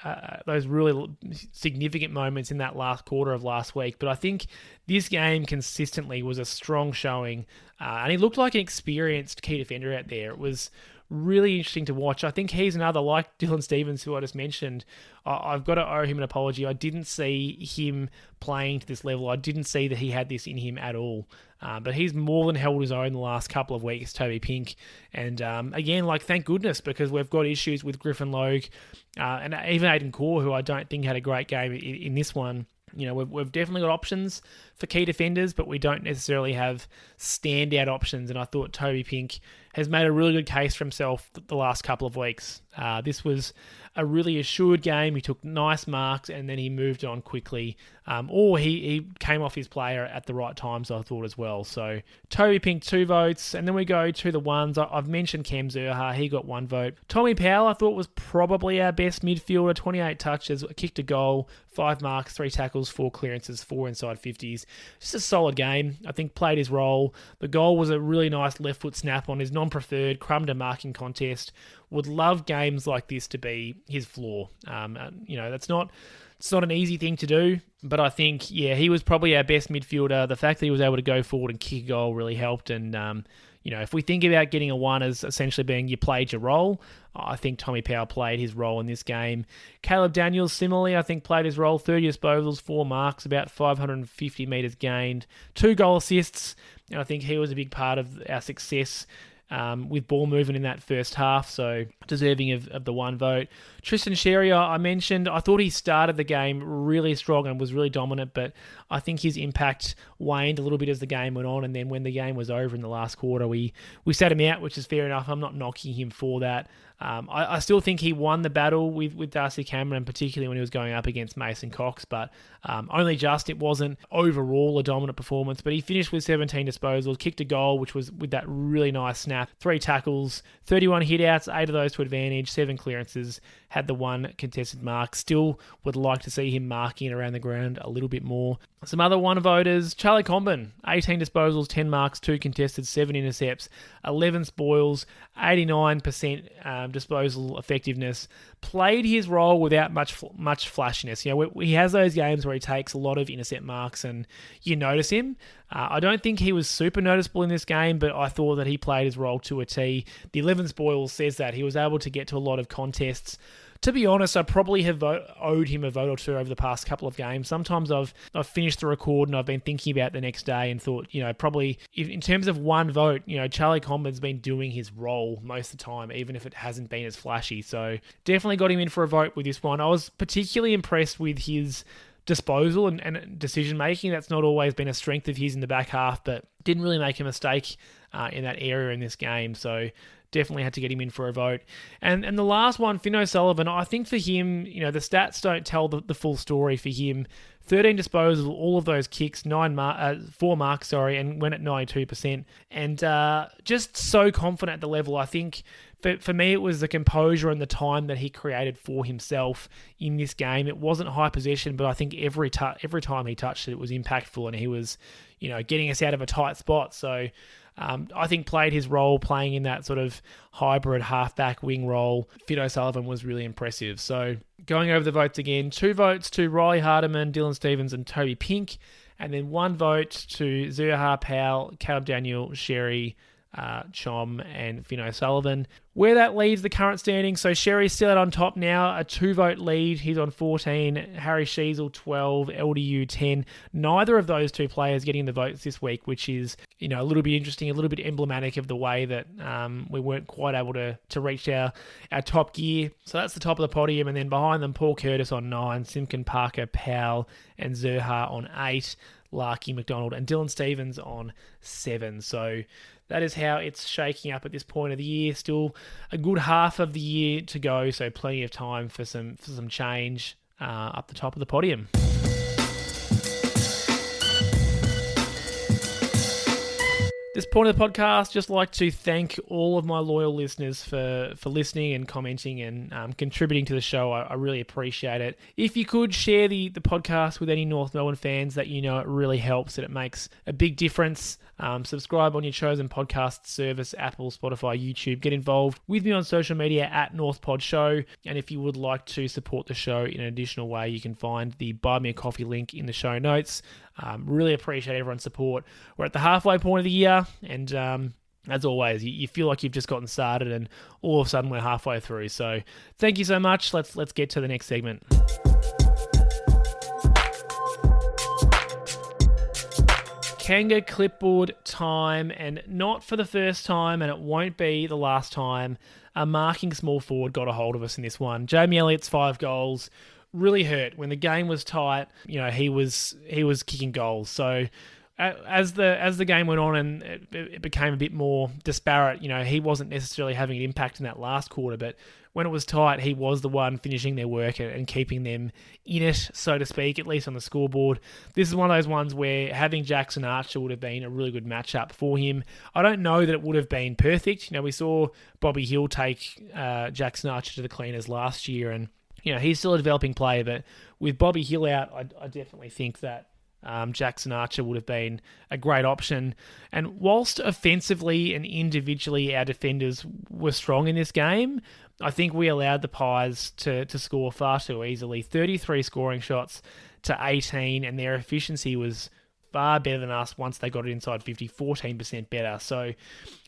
those really significant moments in that last quarter of last week, but I think this game consistently was a strong showing, and he looked like an experienced key defender out there. It was really interesting to watch. I think he's another, like Dylan Stephens, who I just mentioned. I've got to owe him an apology. I didn't see him playing to this level. I didn't see that he had this in him at all. But he's more than held his own the last couple of weeks, Toby Pink. And again, thank goodness, because we've got issues with Griffin Logue and even Aiden Core, who I don't think had a great game in this one. We've definitely got options for key defenders, but we don't necessarily have standout options. And I thought Toby Pink has made a really good case for himself the last couple of weeks. This was a really assured game. He took nice marks and then he moved on quickly. Or he came off his player at the right times, I thought, as well. So Toby Pink, 2 votes. And then we go to the ones. I've mentioned Cam Zurhaar. He got 1 vote. Tommy Powell, I thought, was probably our best midfielder. 28 touches, kicked a goal, 5 marks, 3 tackles, 4 clearances, 4 inside 50s. Just a solid game. I think played his role. The goal was a really nice left foot snap on his non-preferred, crumbed a marking contest. Would love games like this to be his floor. It's not an easy thing to do, but I think, he was probably our best midfielder. The fact that he was able to go forward and kick a goal really helped. And, if we think about getting a 1 as essentially being you played your role, I think Tommy Powell played his role in this game. Caleb Daniels, similarly, I think played his role. 30 disposals, 4 marks, about 550 metres gained, 2 goal assists. And I think he was a big part of our success with ball movement in that first half, so deserving of the 1 vote. Tristan Xerri, I mentioned, I thought he started the game really strong and was really dominant, but I think his impact waned a little bit as the game went on, and then when the game was over in the last quarter, we sat him out, which is fair enough. I'm not knocking him for that. I still think he won the battle with Darcy Cameron, particularly when he was going up against Mason Cox, but only just. It wasn't overall a dominant performance, but he finished with 17 disposals, kicked a goal, which was with that really nice snap, 3 tackles, 31 hitouts, 8 of those to advantage, 7 clearances, had the 1 contested mark. Still would like to see him marking around the ground a little bit more. Some other 1 voters, Charlie Comben, 18 disposals, 10 marks, 2 contested, 7 intercepts, 11 spoils, 89% disposal effectiveness. Played his role without much flashiness. He has those games where he takes a lot of intercept marks and you notice him. I don't think he was super noticeable in this game, but I thought that he played his role to a T. The 11 spoils says that. He was able to get to a lot of contests. To be honest, I probably have owed him a vote or 2 over the past couple of games. Sometimes I've finished the record and I've been thinking about the next day and thought, probably in terms of 1 vote, Charlie Comben's been doing his role most of the time, even if it hasn't been as flashy. So definitely got him in for a vote with this one. I was particularly impressed with his disposal and decision making. That's not always been a strength of his in the back half, but didn't really make a mistake in that area in this game. So definitely had to get him in for a vote. And the last one, Finn O'Sullivan, I think for him, the stats don't tell the full story for him. 13 disposals, all of those kicks, 4 marks, and went at 92%. And just so confident at the level. I think for me, it was the composure and the time that he created for himself in this game. It wasn't high possession, but I think every time he touched it, it was impactful, and he was, getting us out of a tight spot. So I think played his role playing in that sort of hybrid halfback wing role. Finn O'Sullivan was really impressive. So going over the votes again, 2 votes to Riley Hardeman, Dylan Stephens and Toby Pink, and then 1 vote to Zurhaar, Powell, Caleb Daniel, Xerri, Chom and Finn O'Sullivan. Where that leaves the current standing, so Xerri's still out on top now, a 2-vote lead. He's on 14, Harry Sheasel 12, LDU 10. Neither of those 2 players getting the votes this week, which is, a little bit interesting, a little bit emblematic of the way that we weren't quite able to reach our top gear. So that's the top of the podium, and then behind them, Paul Curtis on 9, Simkin, Parker, Powell and Zurhaar on 8, Larky, McDonald and Dylan Stephens on 7. So that is how it's shaking up at this point of the year. Still a good half of the year to go, so plenty of time for some change up the top of the podium. This point of the podcast, just like to thank all of my loyal listeners for listening and commenting and contributing to the show. I really appreciate it. If you could share the podcast with any North Melbourne fans that it really helps and it makes a big difference. Subscribe on your chosen podcast service, Apple, Spotify, YouTube. Get involved with me on social media at NorthPodShow. And if you would like to support the show in an additional way, you can find the Buy Me a Coffee link in the show notes. Really appreciate everyone's support. We're at the halfway point of the year, and as always, you feel like you've just gotten started, and all of a sudden we're halfway through. So thank you so much. Let's get to the next segment. Kanga clipboard time, and not for the first time, and it won't be the last time, a marking small forward got a hold of us in this one. Jamie Elliott's 5 goals really hurt. When the game was tight, he was kicking goals. So as the game went on and it became a bit more disparate, he wasn't necessarily having an impact in that last quarter, but when it was tight, he was the one finishing their work and keeping them in it, so to speak, at least on the scoreboard. This is one of those ones where having Jackson Archer would have been a really good matchup for him. I don't know that it would have been perfect. We saw Bobby Hill take Jackson Archer to the cleaners last year, and he's still a developing player, but with Bobby Hill out, I definitely think that Jackson Archer would have been a great option. And whilst offensively and individually our defenders were strong in this game, I think we allowed the Pies to score far too easily. 33 scoring shots to 18, and their efficiency was far better than us once they got it inside 50, 14% better. So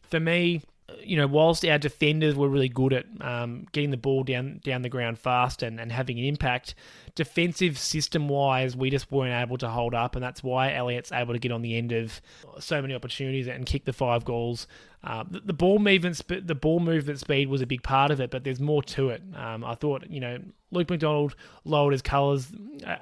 for me, whilst our defenders were really good at getting the ball down the ground fast and having an impact, defensive system-wise, we just weren't able to hold up, and that's why Elliott's able to get on the end of so many opportunities and kick the 5 goals. The ball movement speed was a big part of it, but there's more to it. I thought, Luke McDonald lowered his colours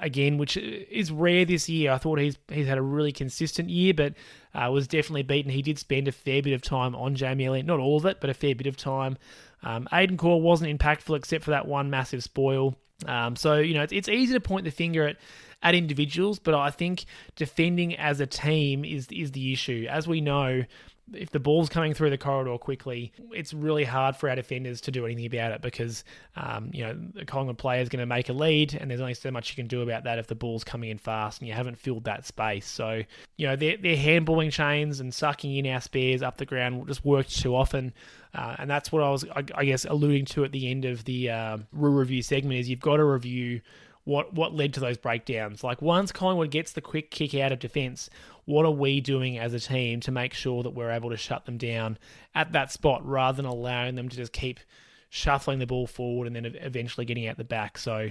again, which is rare this year. I thought he's had a really consistent year, but was definitely beaten. He did spend a fair bit of time on Jamie Elliott, not all of it, but a fair bit of time. Aiden Core wasn't impactful except for that one massive spoil. So it's easy to point the finger at individuals, but I think defending as a team is the issue. As we know, if the ball's coming through the corridor quickly, it's really hard for our defenders to do anything about it because, the Collingwood player is going to make a lead, and there's only so much you can do about that if the ball's coming in fast and you haven't filled that space. So, their handballing chains and sucking in our spares up the ground just worked too often. And that's what I was, I guess, alluding to at the end of the review segment is you've got to review what led to those breakdowns. Like once Collingwood gets the quick kick out of defence, what are we doing as a team to make sure that we're able to shut them down at that spot rather than allowing them to just keep shuffling the ball forward and then eventually getting out the back. So,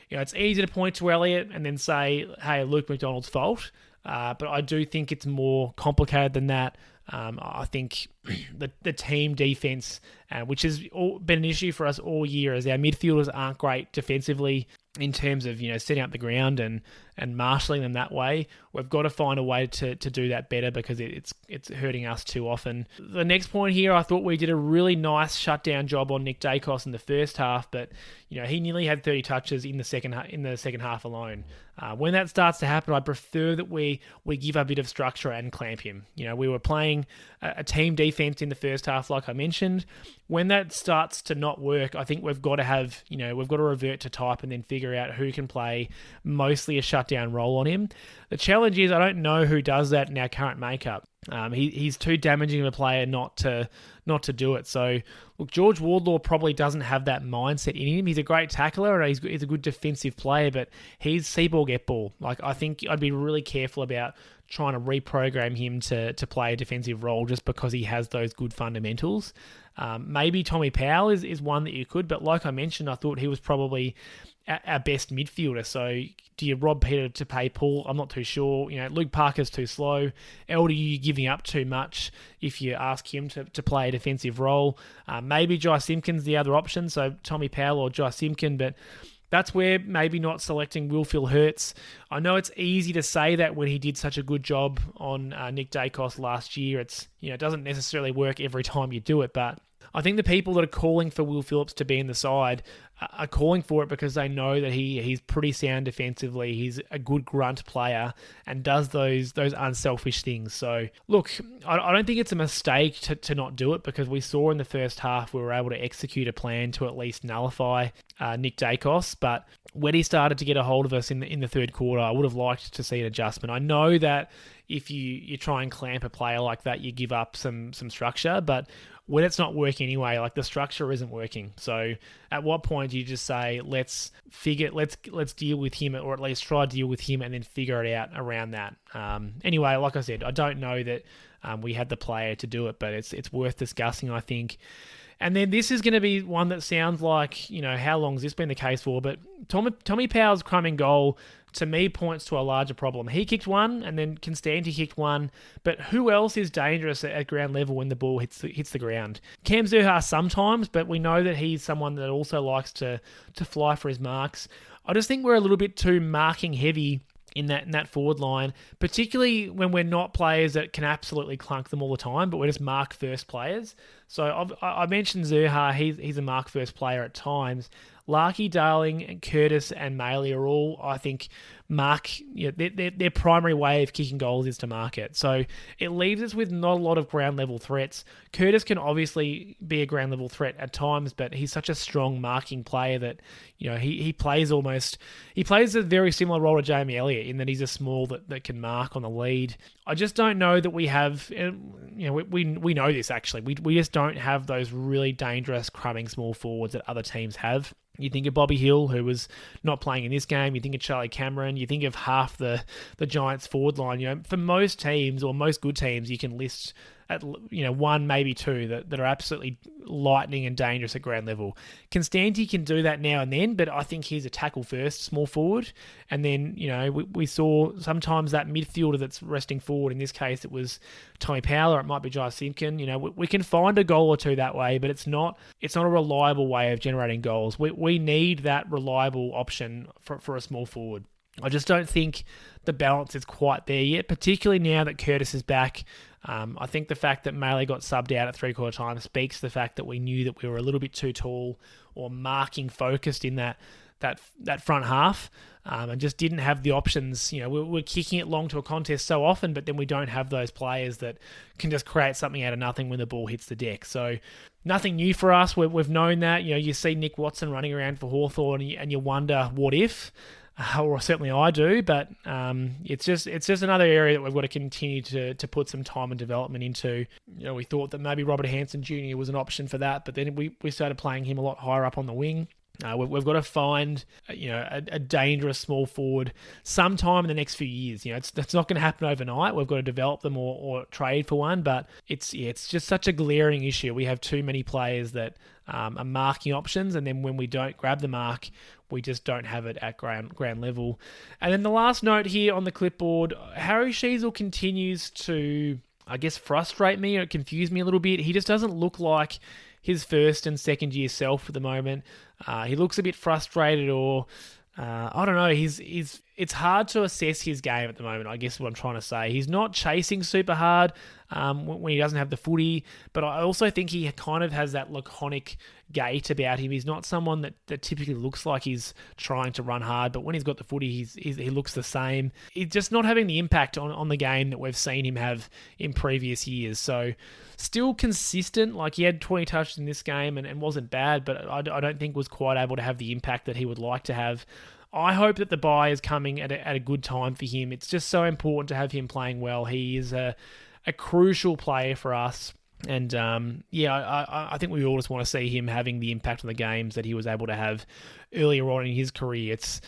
it's easy to point to Elliott and then say, hey, Luke McDonald's fault. But I do think it's more complicated than that. I think the team defense, which has been an issue for us all year, as our midfielders aren't great defensively in terms of setting up the ground and and marshalling them that way. We've got to find a way to do that better because it's hurting us too often. The next point here, I thought we did a really nice shutdown job on Nick Dacos in the first half, but he nearly had 30 touches in the second half alone. When that starts to happen, I prefer that we give a bit of structure and clamp him. We were playing a team defense in the first half, like I mentioned. When that starts to not work, I think we've got to revert to type and then figure out who can play mostly a shutdown role on him. The challenge is I don't know who does that in our current makeup. He's too damaging of a player not to do it. So, look, George Wardlaw probably doesn't have that mindset in him. He's a great tackler and he's a good defensive player, but he's see ball, get ball. I think I'd be really careful about trying to reprogram him to play a defensive role just because he has those good fundamentals. Maybe Tommy Powell is one that you could, but like I mentioned, I thought he was probably our best midfielder. So do you rob Peter to pay Paul? I'm not too sure. Luke Parker's too slow. LDU giving up too much if you ask him to play a defensive role. Maybe Jai Simpkin's the other option, so Tommy Powell or Jai Simpkin, but that's where maybe not selecting Will hurts. I know it's easy to say that when he did such a good job on Nick Dacos last year. It doesn't necessarily work every time you do it, but I think the people that are calling for Will Phillips to be in the side are calling for it because they know that he's pretty sound defensively. He's a good grunt player and does those unselfish things. So, look, I don't think it's a mistake to not do it because we saw in the first half we were able to execute a plan to at least nullify Nick Dacos. But when he started to get a hold of us in the third quarter, I would have liked to see an adjustment. I know that if you try and clamp a player like that, you give up some structure, but when it's not working anyway, like the structure isn't working. So at what point do you just say, let's deal with him, or at least try to deal with him and then figure it out around that. Anyway, like I said, I don't know that we had the player to do it, but it's worth discussing, I think. And then this is going to be one that sounds like, how long has this been the case for? But Tommy Powell's crumbing goal, to me, points to a larger problem. He kicked one, and then Constanti kicked one, but who else is dangerous at ground level when the ball hits the ground? Cam Zurhaar sometimes, but we know that he's someone that also likes to fly for his marks. I just think we're a little bit too marking heavy in that forward line, particularly when we're not players that can absolutely clunk them all the time, but we're just mark first players. So I mentioned Zurhaar, he's a mark first player at times. Larky, Darling, Curtis, and Maley are all, I think, their primary way of kicking goals is to mark it. So it leaves us with not a lot of ground level threats. Curtis can obviously be a ground level threat at times, but he's such a strong marking player that he plays a very similar role to Jamie Elliott in that he's a small that can mark on the lead. I just don't know that we have, we know this actually. We just don't have those really dangerous crumbing small forwards that other teams have. You think of Bobby Hill, who was not playing in this game. You think of Charlie Cameron. You think of half the Giants' forward line. For most teams or most good teams, you can list at one, maybe two that are absolutely lightning and dangerous at ground level. Constanti can do that now and then, but I think he's a tackle first small forward. And then we saw sometimes that midfielder that's resting forward. In this case, it was Tommy Powell, or it might be Jai Simpkin. We can find a goal or two that way, but it's not a reliable way of generating goals. We need that reliable option for a small forward. I just don't think the balance is quite there yet, particularly now that Curtis is back. I think the fact that Maley got subbed out at three-quarter time speaks to the fact that we knew that we were a little bit too tall or marking focused in that front half, and just didn't have the options. We're kicking it long to a contest so often, but then we don't have those players that can just create something out of nothing when the ball hits the deck. So nothing new for us. We've known that. You see Nick Watson running around for Hawthorn and you wonder, what if? Or certainly I do, but it's just another area that we've got to continue to put some time and development into. We thought that maybe Robert Hansen Jr. was an option for that, but then we started playing him a lot higher up on the wing. We've got to find a dangerous small forward sometime in the next few years. That's not going to happen overnight. We've got to develop them or trade for one, but it's just such a glaring issue. We have too many players that are marking options, and then when we don't grab the mark, we just don't have it at ground level. And then the last note here on the clipboard, Harry Sheezel continues to, I guess, frustrate me or confuse me a little bit. He just doesn't look like his first and second year self at the moment. He looks a bit frustrated, or I don't know. He's it's hard to assess his game at the moment, I guess what I'm trying to say. He's not chasing super hard when he doesn't have the footy, but I also think he kind of has that laconic gait about him. He's not someone that typically looks like he's trying to run hard, but when he's got the footy, he looks the same. He's just not having the impact on the game that we've seen him have in previous years. So still consistent, like he had 20 touches in this game and wasn't bad, but I don't think was quite able to have the impact that he would like to have. I hope that the bye is coming at a good time for him. It's just so important to have him playing well. He is a crucial player for us. And I think we all just want to see him having the impact on the games that he was able to have earlier on in his career. It's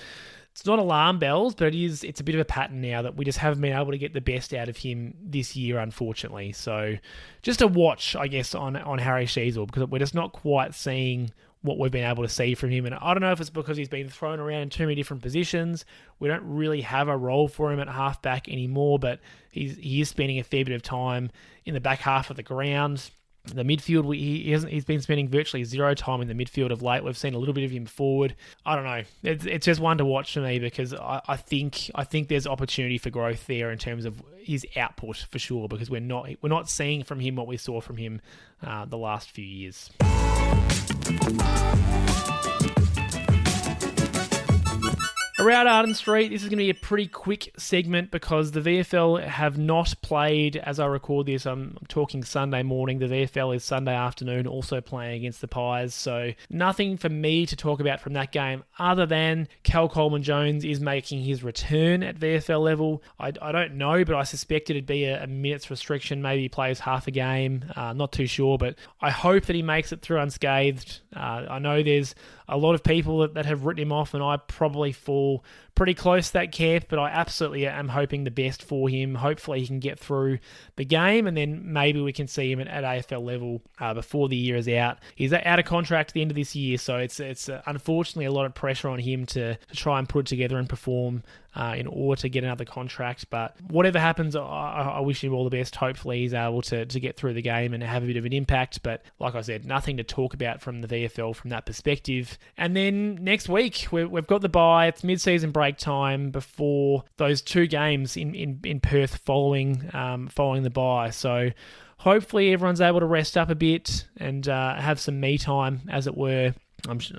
not alarm bells, but it's a bit of a pattern now that we just haven't been able to get the best out of him this year, unfortunately. So just a watch, I guess, on Harry Sheezel, because we're just not quite seeing what we've been able to see from him. And I don't know if it's because he's been thrown around in too many different positions. We don't really have a role for him at halfback anymore, but he is spending a fair bit of time in the back half of the ground. The midfield, he's been spending virtually zero time in the midfield of late. We've seen a little bit of him forward. I don't know. It's just one to watch for me, because I think there's opportunity for growth there in terms of his output for sure, because we're not seeing from him what we saw from him the last few years. Around Arden Street, this is going to be a pretty quick segment because the VFL have not played, as I record this, I'm talking Sunday morning. The VFL is Sunday afternoon, also playing against the Pies. So nothing for me to talk about from that game other than Cal Coleman-Jones is making his return at VFL level. I don't know, but I suspect it'd be a minutes restriction. Maybe he plays half a game. Not too sure, but I hope that he makes it through unscathed. I know there's a lot of people that have written him off, and I probably fall pretty close to that camp, but I absolutely am hoping the best for him. Hopefully he can get through the game, and then maybe we can see him at AFL level before the year is out. He's out of contract at the end of this year, so it's unfortunately a lot of pressure on him to try and put it together and perform in order to get another contract. But whatever happens, I wish him all the best. Hopefully he's able to get through the game and have a bit of an impact. But like I said, nothing to talk about from the VFL from that perspective. And then next week, we've got the bye. It's mid-season break time before those two games in Perth following the bye. So hopefully everyone's able to rest up a bit and have some me time, as it were.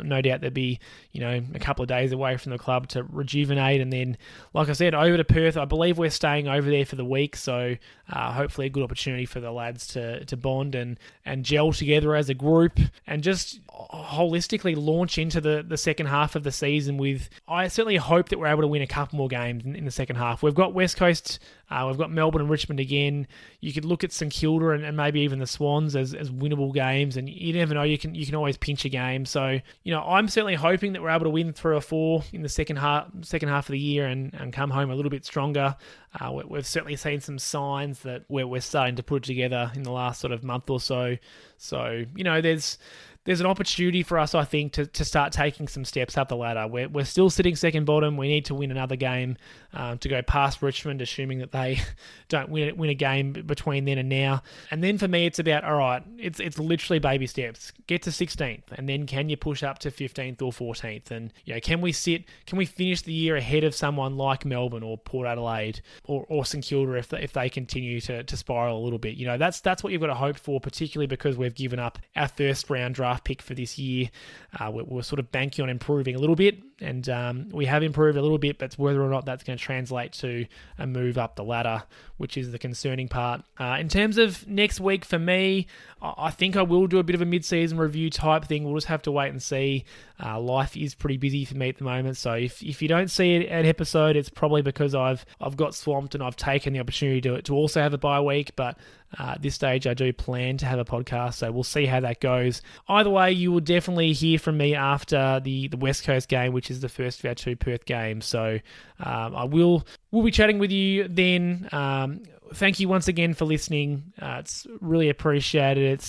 No doubt there'd be, a couple of days away from the club to rejuvenate. And then, like I said, over to Perth. I believe we're staying over there for the week. So hopefully a good opportunity for the lads to bond and gel together as a group and just holistically launch into the second half of the season with, I certainly hope that we're able to win a couple more games in the second half. We've got West Coast, we've got Melbourne and Richmond again. You could look at St Kilda and maybe even the Swans as winnable games, and you never know, you can always pinch a game. So, I'm certainly hoping that we're able to win 3 or 4 in the second half of the year and come home a little bit stronger. We've certainly seen some signs that we're starting to put it together in the last sort of month or so. So, there's an opportunity for us, I think, to start taking some steps up the ladder. We're still sitting second bottom. We need to win another game to go past Richmond, assuming that they don't win a game between then and now. And then for me, it's about, all right, it's literally baby steps. Get to 16th, and then can you push up to 15th or 14th? And can we finish the year ahead of someone like Melbourne or Port Adelaide or St Kilda if they continue to spiral a little bit? That's what you've got to hope for, particularly because we've given up our first round draft pick for this year. We're sort of banking on improving a little bit, and we have improved a little bit, but it's whether or not that's going to translate to a move up the ladder, which is the concerning part. In terms of next week for me, I think I will do a bit of a mid-season review type thing. We'll just have to wait and see. Life is pretty busy for me at the moment, so if you don't see an episode, it's probably because I've got swamped and I've taken the opportunity to also have a bye week, but at this stage I do plan to have a podcast, so we'll see how that goes. Either way, you will definitely hear from me after the West Coast game, which is the first of our 2 Perth games, so we'll be chatting with you then. Thank you once again for listening. It's really appreciated.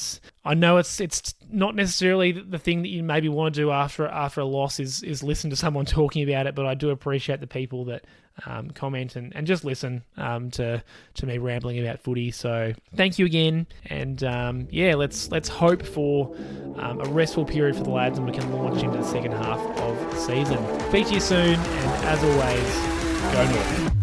I know it's not necessarily the thing that you maybe want to do after a loss is listen to someone talking about it, but I do appreciate the people that comment and just listen to me rambling about footy. So thank you again, and let's hope for a restful period for the lads, and we can launch into the second half of the season. Speak to you soon, and as always, Go North.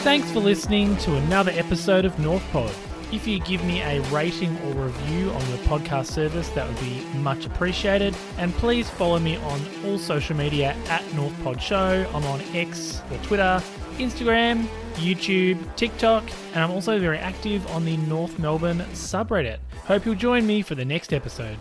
Thanks for listening to another episode of North Pod. If you give me a rating or review on your podcast service, that would be much appreciated. And please follow me on all social media at North Pod Show. I'm on X or Twitter, Instagram, YouTube, TikTok, and I'm also very active on the North Melbourne subreddit. Hope you'll join me for the next episode.